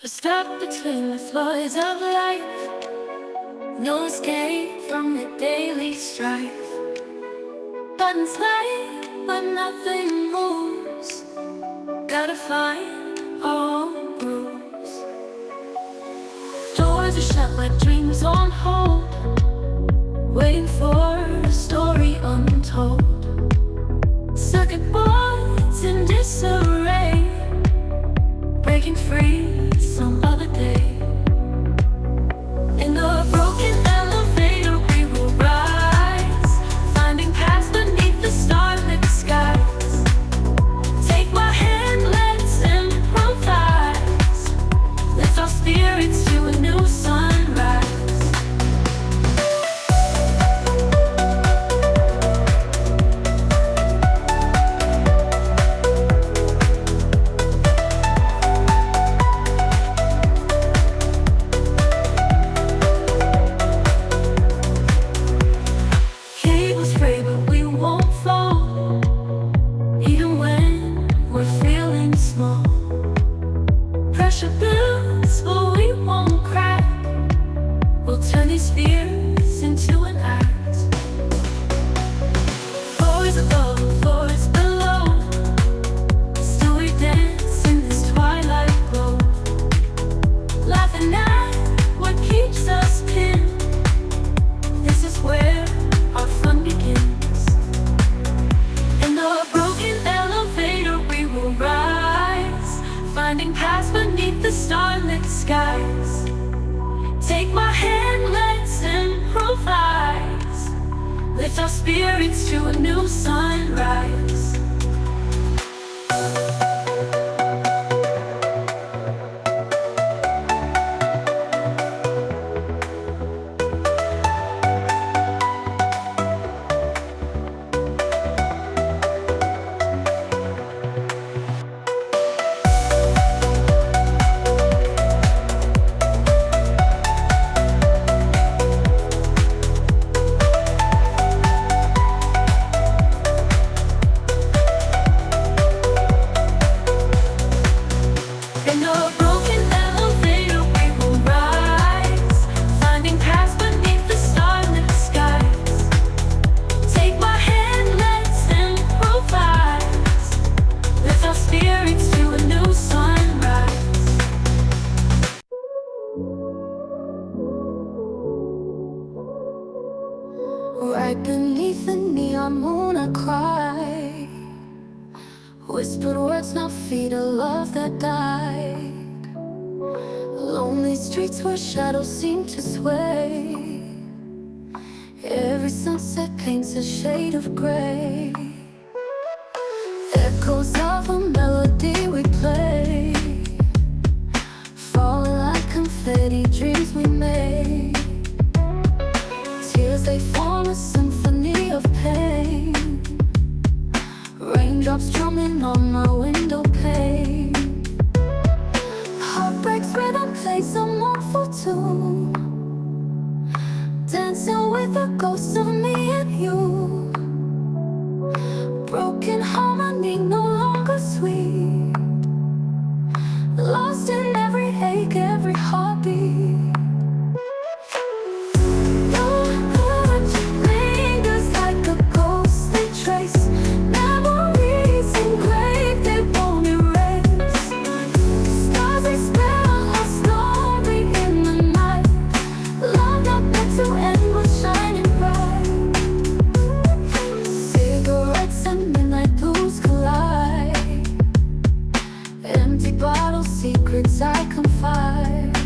Stuck between the floors of life, no escape from the daily strife. Buttons light, but nothing moves. Gotta find our own grooves. Doors are shut like dreams on hold, waiting for a story untold. Circuit boards in disarray, breaking free some other day. In the broken elevator we will rise, finding paths beneath the starlit skies. Take my hand, let's improvise. Lift our spirits to a new sunrise. Pressure builds, but we won't crack. We'll turn these fears into an act. Floors above, floors below, still we dance in this twilight glow, laughing at what keeps us pinned. This is where our fun begins. In the broken elevator we will rise, finding paths beneath the starlit skies. Take my hand, let's improvise. Lift our spirits to a new sunrise. In a broken elevator we will rise, finding paths beneath the starlit skies. Take my hand, let's improvise. Lift our spirits to a new sunrise. Right beneath the neon moon I cry, whispered words now feed a love that died. Lonely streets where shadows seem to sway, every sunset paints a shade of gray. Echoes of a melody we play, falling like confetti, dreams we made. Tears they form a symphony of pain, raindrops drumming on my window pane. Heartbreaks rhythm plays a mournful tune, dancing with the ghosts of me and you. Broken harmony no longer sweet, lost in every ache, every heartbeat. Secrets I confide.